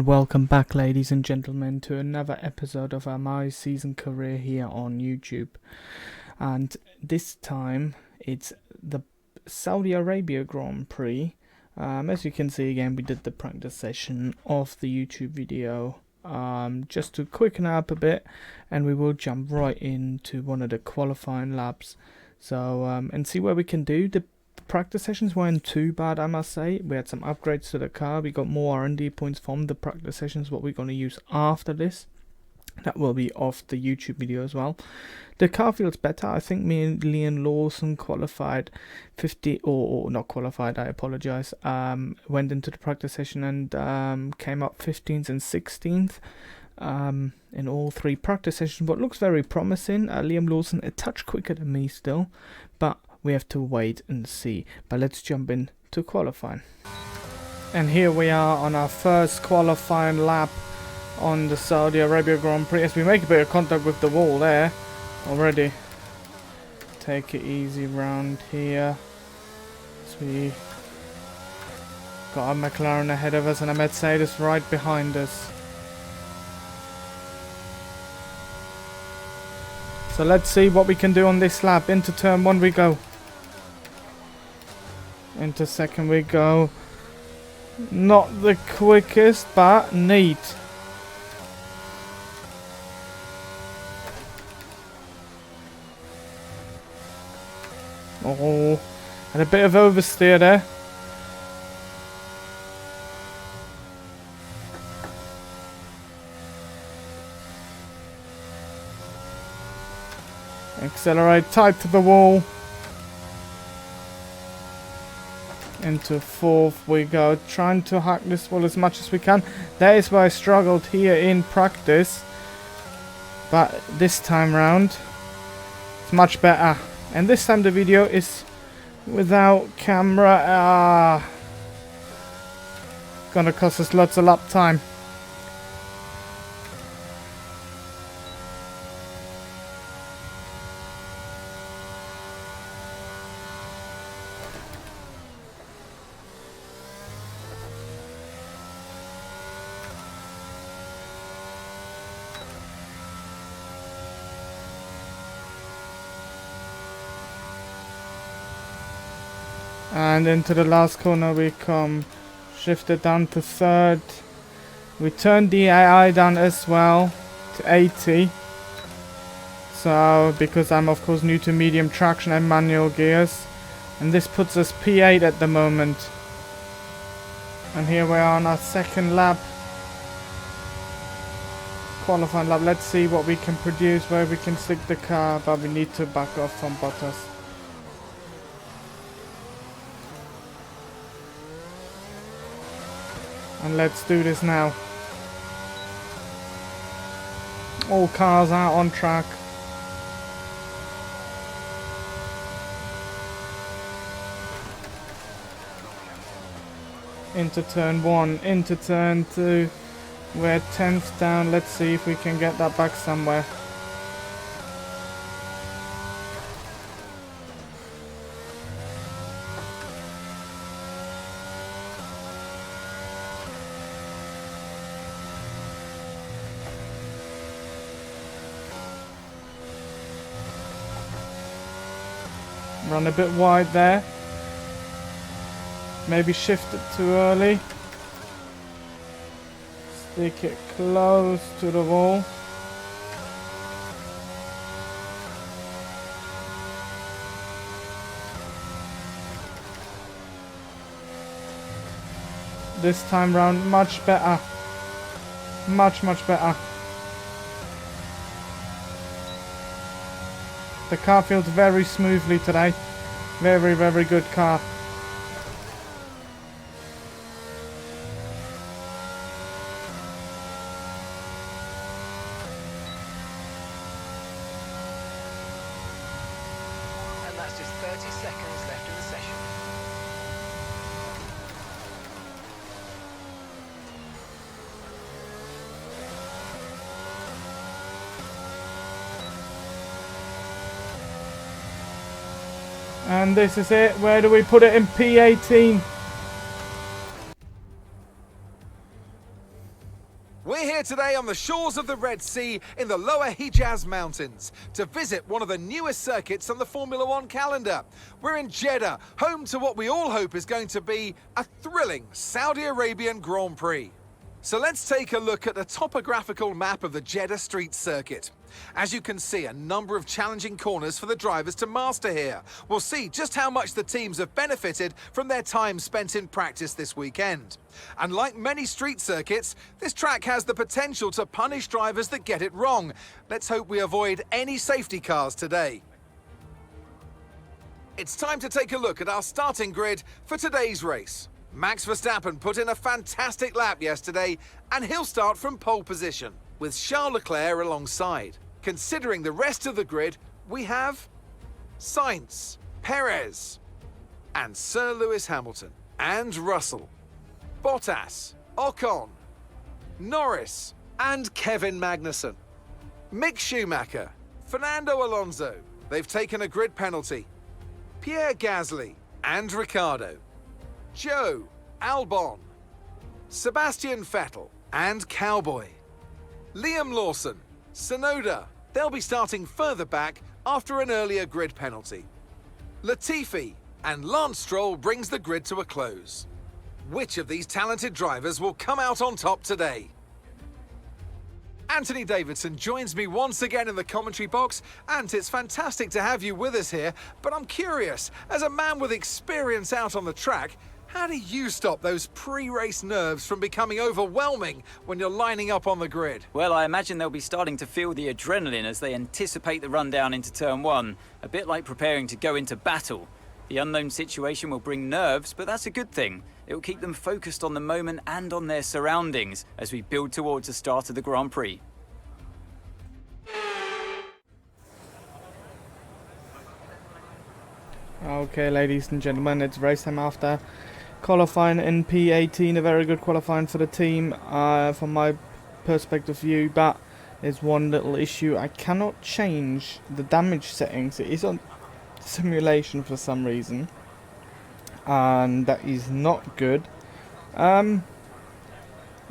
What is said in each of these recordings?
welcome back, ladies and gentlemen, to another episode of our My Season career here on YouTube. And this time it's the Saudi Arabia Grand Prix. As you can see, again, we did the practice session of the YouTube video just to quicken up a bit, and we will jump right into one of the qualifying laps. So and see what we can do. The practice sessions weren't too bad, I must say. We had some upgrades to the car. We got more R&D points from the practice sessions, what we're going to use after this. That will be off the YouTube video as well. The car feels better. I think me and Liam Lawson qualified 50, or not qualified, I apologize. Went into the practice session and came up 15th and 16th in all three practice sessions. What looks very promising. Liam Lawson a touch quicker than me still, but we have to wait and see. But let's jump in to qualifying. And here we are on our first qualifying lap on the Saudi Arabia Grand Prix, as we make a bit of contact with the wall there already. Take it easy round here. So we got a McLaren ahead of us and a Mercedes right behind us. So let's see what we can do on this lap. Into turn one we go. Into second we go. Not the quickest, but neat. Oh, and a bit of oversteer there. Accelerate tight to the wall. Into fourth we go, trying to hack this wall as much as we can. That is where I struggled here in practice, but this time round it's much better. And this time the video is without camera. Gonna cost us lots of lap time. And into the last corner we come, shifted down to third. We turned the AI down as well to 80. So, because I'm of course new to medium traction and manual gears. And this puts us P8 at the moment. And here we are on our second lap. Qualifying lap. Let's see what we can produce, where we can stick the car, but we need to back off from Bottas. And let's do this now. All cars are on track. Into turn one, into turn two. We're 10th down. Let's see if we can get that back somewhere. Run a bit wide there. Maybe shift it too early. Stick it close to the wall. This time round, much better. Much better. The car feels very smoothly today. Very good car. And that's just 30 seconds left in the session. And this is it. Where do we put it in? P18. We're here today on the shores of the Red Sea in the Lower Hejaz Mountains to visit one of the newest circuits on the Formula One calendar. We're in Jeddah, home to what we all hope is going to be a thrilling Saudi Arabian Grand Prix. So let's take a look at the topographical map of the Jeddah Street Circuit. As you can see, a number of challenging corners for the drivers to master here. We'll see just how much the teams have benefited from their time spent in practice this weekend. And like many street circuits, this track has the potential to punish drivers that get it wrong. Let's hope we avoid any safety cars today. It's time to take a look at our starting grid for today's race. Max Verstappen put in a fantastic lap yesterday, and he'll start from pole position, with Charles Leclerc alongside. Considering the rest of the grid, we have Sainz, Perez, and Sir Lewis Hamilton, and Russell, Bottas, Ocon, Norris, and Kevin Magnussen. Mick Schumacher, Fernando Alonso, they've taken a grid penalty. Pierre Gasly and Ricciardo, Joe, Albon, Sebastian Vettel and Cowboy, Liam Lawson, Tsunoda, they'll be starting further back after an earlier grid penalty. Latifi and Lance Stroll brings the grid to a close. Which of these talented drivers will come out on top today? Anthony Davidson joins me once again in the commentary box. Ant, it's fantastic to have you with us here, but I'm curious, as a man with experience out on the track, how do you stop those pre-race nerves from becoming overwhelming when you're lining up on the grid? Well, I imagine they'll be starting to feel the adrenaline as they anticipate the run down into turn one, a bit like preparing to go into battle. The unknown situation will bring nerves, but that's a good thing. It will keep them focused on the moment and on their surroundings as we build towards the start of the Grand Prix. Okay, ladies and gentlemen, it's race time after qualifying in P18. A very good qualifying for the team from my perspective view, but there's one little issue. I cannot change the damage settings. It is on simulation for some reason, and that is not good. Well,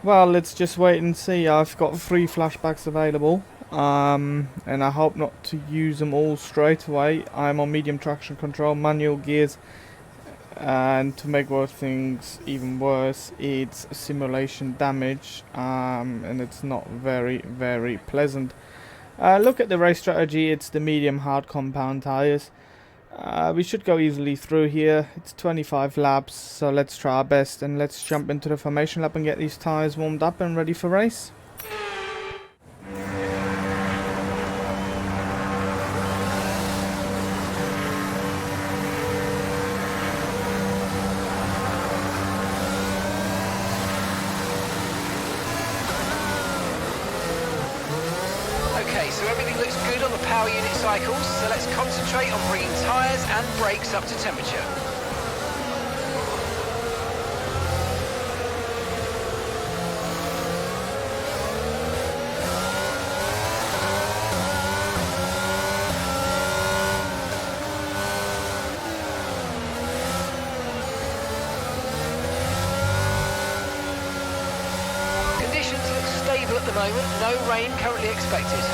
let's just wait and see. I've got 3 flashbacks available, and I hope not to use them all straight away. I'm on medium traction control, manual gears, and to make things even worse, it's simulation damage, and it's not very pleasant. Look at the race strategy. It's the medium hard compound tires. We should go easily through here. It's 25 laps, so let's try our best, and let's jump into the formation lap and get these tires warmed up and ready for race. Okay, so everything looks good on the power unit cycles, so let's concentrate on bringing tyres and brakes up to temperature. Conditions look stable at the moment, no rain currently expected.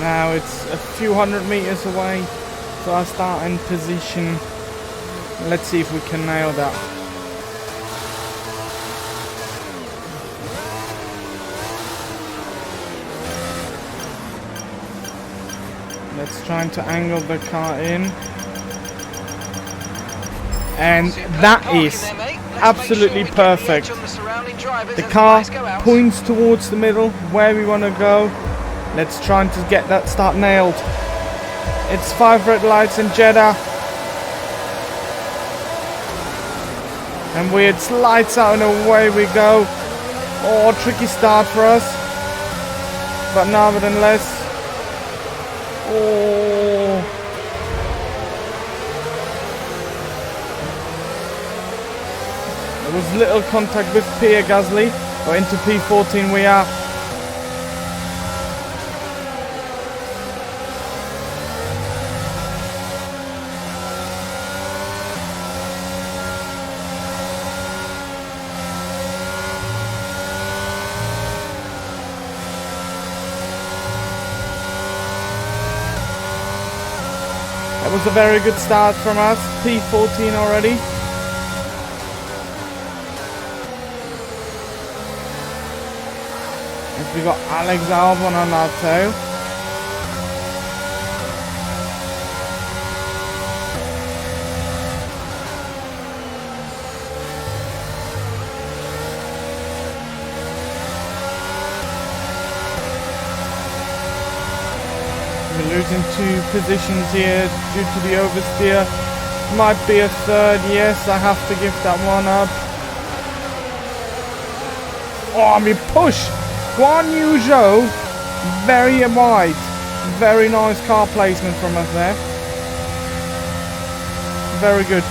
Now it's a few hundred meters away to our starting position. Let's see if we can nail that. Let's try to angle the car in. And that is absolutely perfect. The car points towards the middle, where we want to go. Let's try to get that start nailed. It's 5 red lights in Jeddah. And it's lights out and away we go. Oh, tricky start for us. But nevertheless. Oh. There was little contact with Pierre Gasly. But into P14 we are. That was a very good start from us. P14 already. As we got Alex Albon on our tail. We're losing 2 positions here due to the oversteer. Might be a third, yes, I have to give that one up. Oh, I mean push! Guan Yu Zhou, very wide. Very nice car placement from us there. Very good.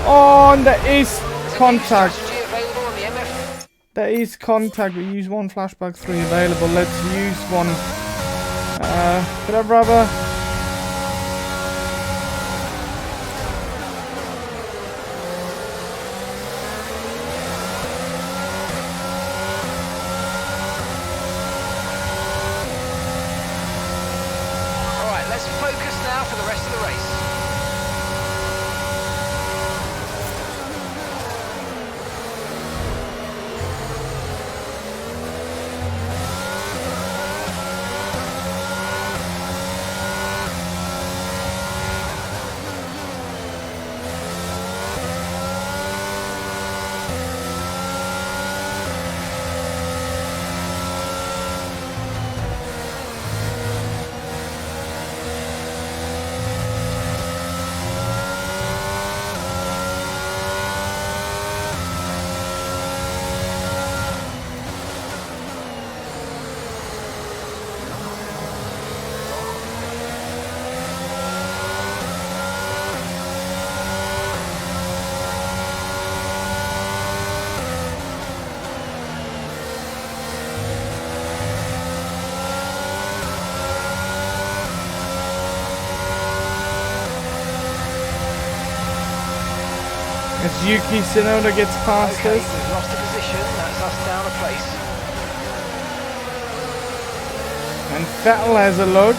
Oh, and there is contact. There is contact. We use one flashback 3 available. Let's use one. Could I rubber? Alright, let's focus now for the rest of the race. As Yuki Tsunoda gets past Okay, us. we've lost a position, that's us down a place. And Vettel has a look.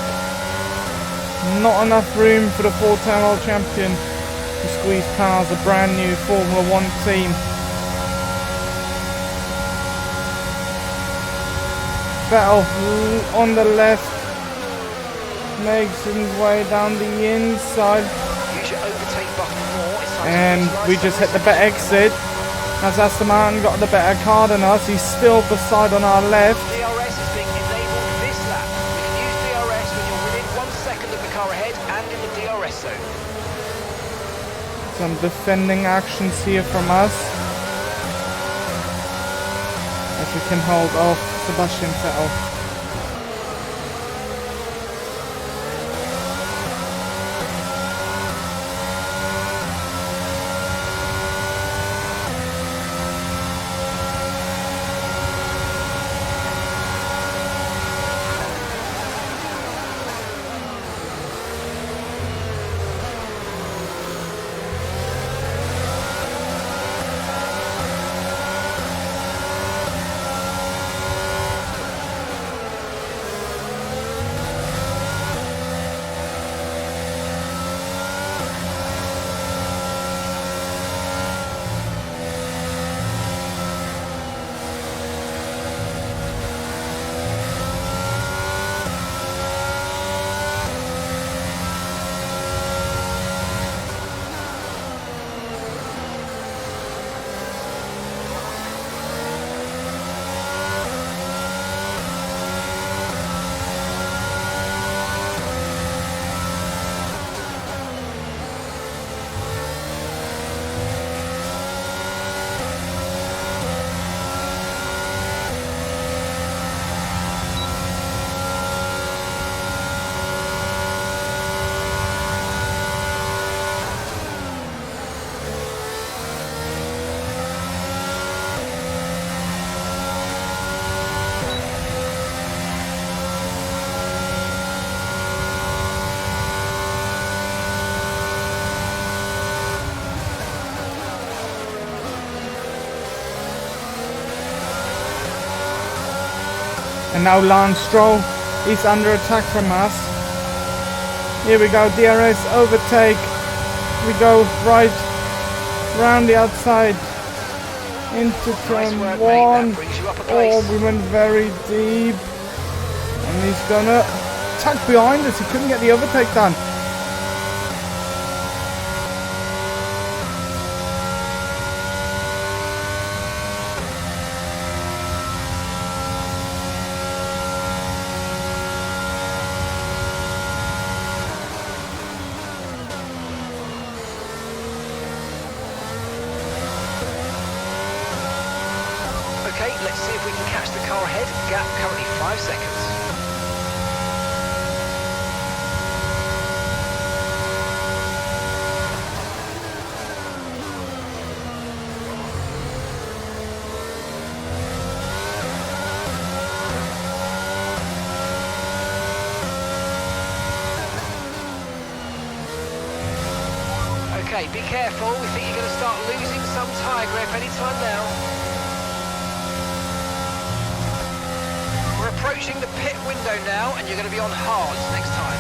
Not enough room for the 4-time world champion to squeeze past a brand new Formula 1 team. Vettel on the left makes his way down the inside. Use your overtake button more. It's time to And utilise we some just hit the racing better exit. As Aston Martin got the better car than us, he's still beside on our left. DRS is being enabled this lap. We can use DRS when you're within 1 second of the car ahead and in the DRS zone. Some defending actions here from us. As we can hold off Sebastian Vettel. And now Lance Stroll is under attack from us. Here we go, DRS overtake. We go right round the outside into turn Nice work, mate. one. That brings you up a Oh, place. we went very deep. And he's gonna tuck behind us. He couldn't get the overtake done. Okay, let's see if we can catch the car ahead. Gap currently 5 seconds. Okay, be careful. We think you're going to start losing some tyre grip anytime now. We're approaching the pit window now, and you're going to be on hards next time.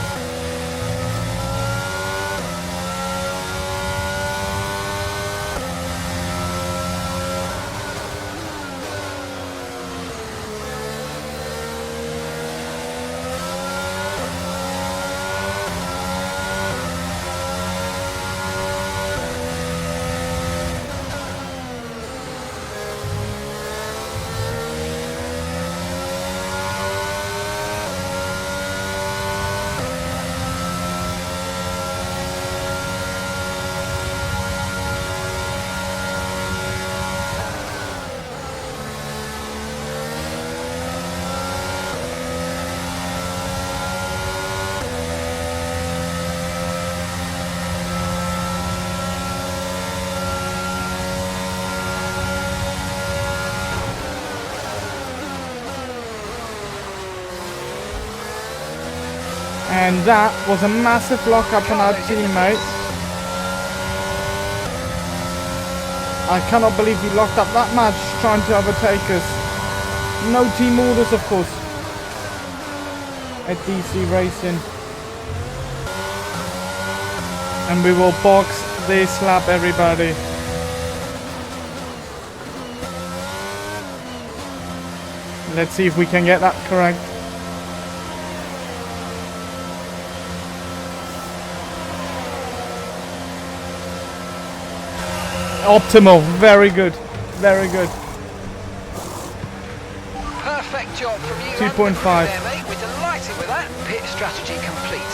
And that was a massive lock-up on our teammate. I cannot believe he locked up that much trying to overtake us. No team orders, of course, at DC Racing. And we will box this lap, everybody. Let's see if we can get that correct. Optimal, very good, very good. Perfect job from you. 2.5. There, mate. We're delighted with that. Pit strategy complete.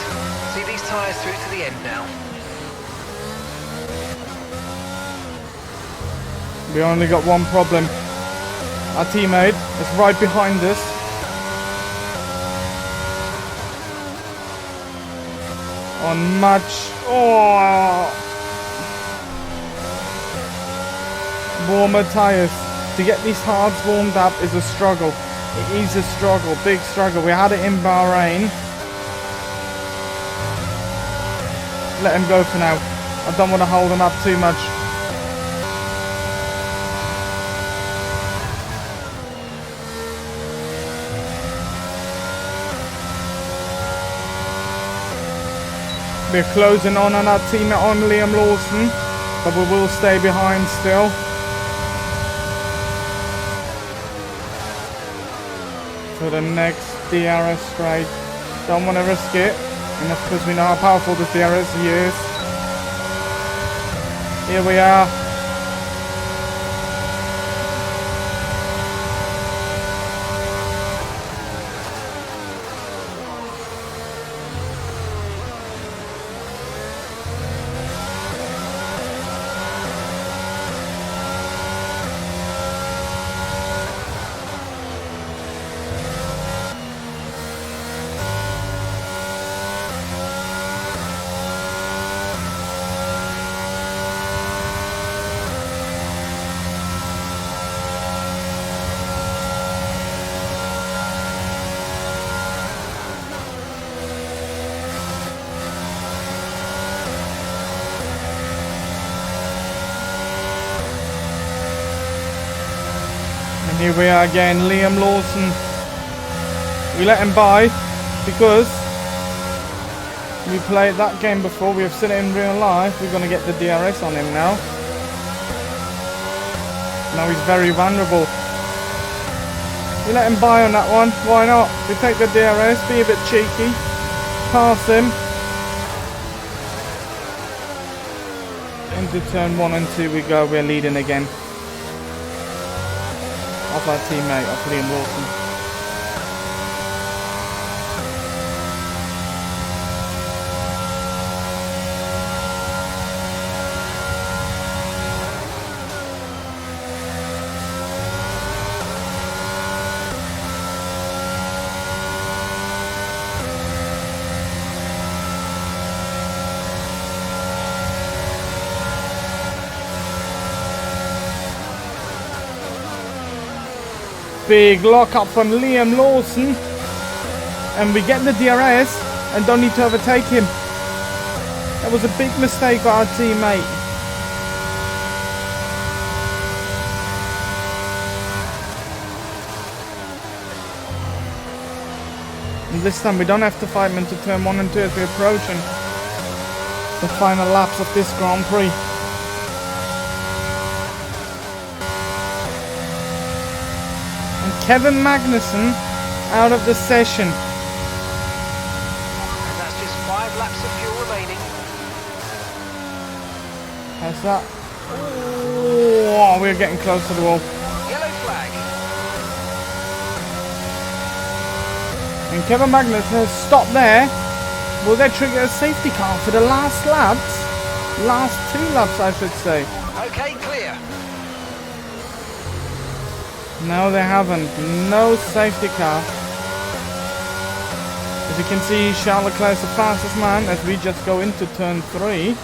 See these tyres through to the end now. We only got one problem. Our teammate is right behind us. On much warmer tires. To get these hards warmed up is a struggle. It is a struggle, big struggle. We had it in Bahrain. Let him go for now. I don't want to hold him up too much. We're closing on our teammate on Liam Lawson, but we will stay behind still. For the next DRS straight. Don't want to risk it, and that's because we know how powerful this DRS is. Here we are. And here we are again, Liam Lawson We let him by because we played that game before. We have seen it in real life. We're going to get the DRS on him now. Now he's very vulnerable. We let him by on that one. Why not? We take the DRS, be a bit cheeky. Pass him. Into turn 1 and 2 we go. We're leading again. Off our teammate, off Liam Lawson. Big lock up from Liam Lawson, and we get the DRS and don't need to overtake him. That was a big mistake by our teammate. And this time we don't have to fight him into turn 1 and 2 as we're approaching the final laps of this Grand Prix. Kevin Magnussen out of the session. And that's just 5 laps of fuel remaining. How's that? Oh, we're getting close to the wall. Yellow flag. And Kevin Magnussen has stopped there. Will they trigger a safety car for the last laps? Last 2 laps, I should say. Okay, clear. No, they haven't. No safety car. As you can see, Charles Leclerc is the fastest man as we just go into turn 3.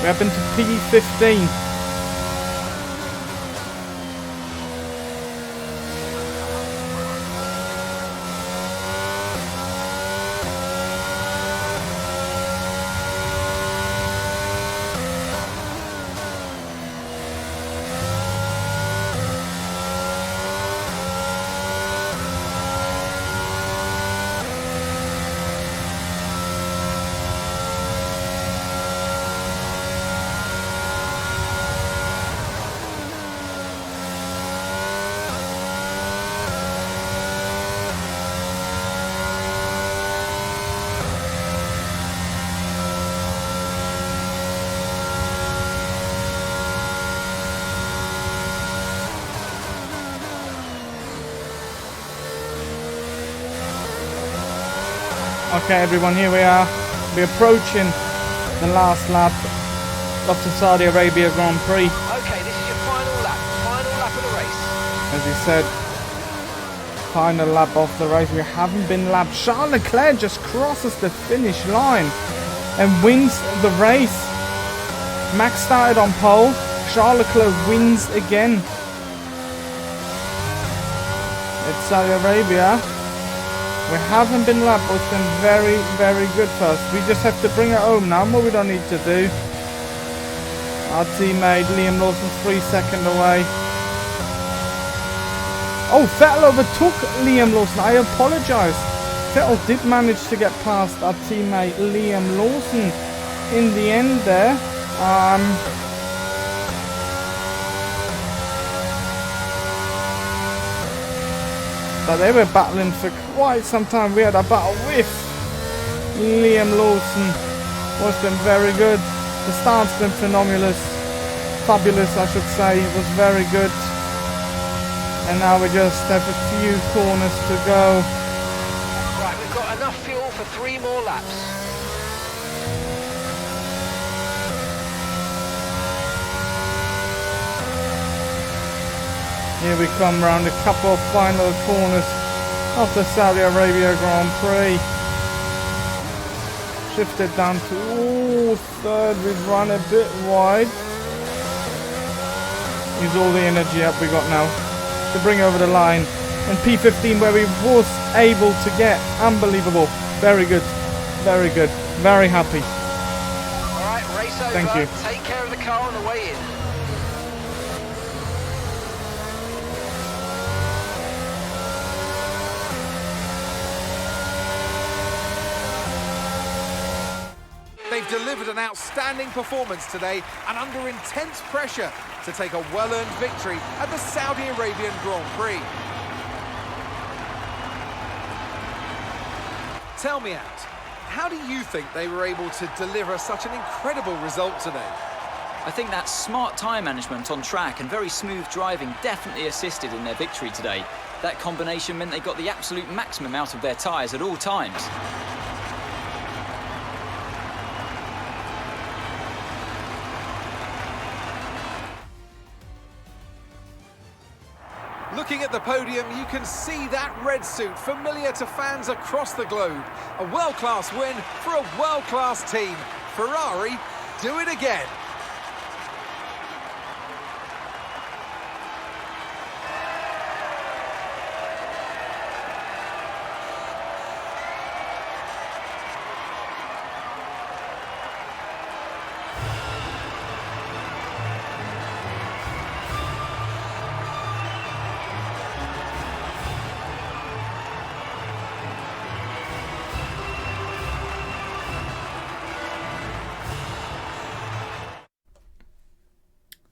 We're up into P15. Okay everyone, here we are. We're approaching the last lap of the Saudi Arabia Grand Prix. Okay, this is your final lap of the race. As you said, final lap of the race. We haven't been lapped. Charles Leclerc just crosses the finish line and wins the race. Max started on pole. Charles Leclerc wins again. It's Saudi Arabia. We haven't been lapped, but it's been very, very good for us. We just have to bring it home now. More we don't need to do. Our teammate Liam Lawson's 3 seconds away. Oh, Vettel overtook Liam Lawson. I apologise. Vettel did manage to get past our teammate Liam Lawson in the end there. But they were battling for quite some time. We had a battle with Liam Lawson. It's been very good. The start's been phenomenal. Fabulous, I should say. It was very good. And now we just have a few corners to go. Right, we've got enough fuel for 3 more laps. Here we come round a couple of final corners of the Saudi Arabia Grand Prix. Shifted down to third. We've run a bit wide. Use all the energy up we got now to bring over the line. on P15 where he was able to get. Unbelievable. Very good. Very good. Very happy. All right, race over. Thank you. Take care of the car on the way in. They've delivered an outstanding performance today and under intense pressure to take a well-earned victory at the Saudi Arabian Grand Prix. Tell me, Ant, how do you think they were able to deliver such an incredible result today? I think that smart tyre management on track and very smooth driving definitely assisted in their victory today. That combination meant they got the absolute maximum out of their tyres at all times. Looking at the podium, you can see that red suit familiar to fans across the globe. A world-class win for a world-class team. Ferrari, do it again.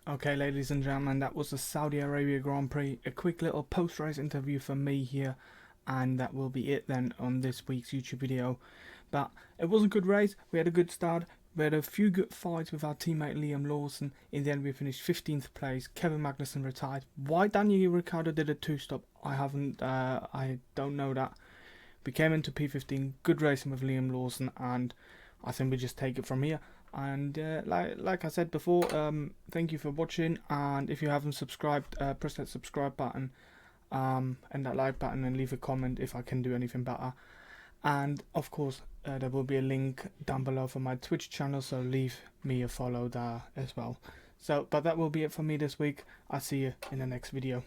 Okay, ladies and gentlemen, that was the Saudi Arabia Grand Prix. A quick little post-race interview from me here, and that will be it then on this week's YouTube video. But it was a good race. We had a good start. We had a few good fights with our teammate Liam Lawson. In the end, we finished 15th place. Kevin Magnussen retired. Why Daniel Ricciardo did a 2-stop, I don't know that. We came into P15, good racing with Liam Lawson, and I think we just take it from here. And like I said before, thank you for watching, and if you haven't subscribed, press that subscribe button and that like button, and leave a comment if I can do anything better. And of course there will be a link down below for my Twitch channel, so leave me a follow there as well. But that will be it for me this week. I'll see you in the next video.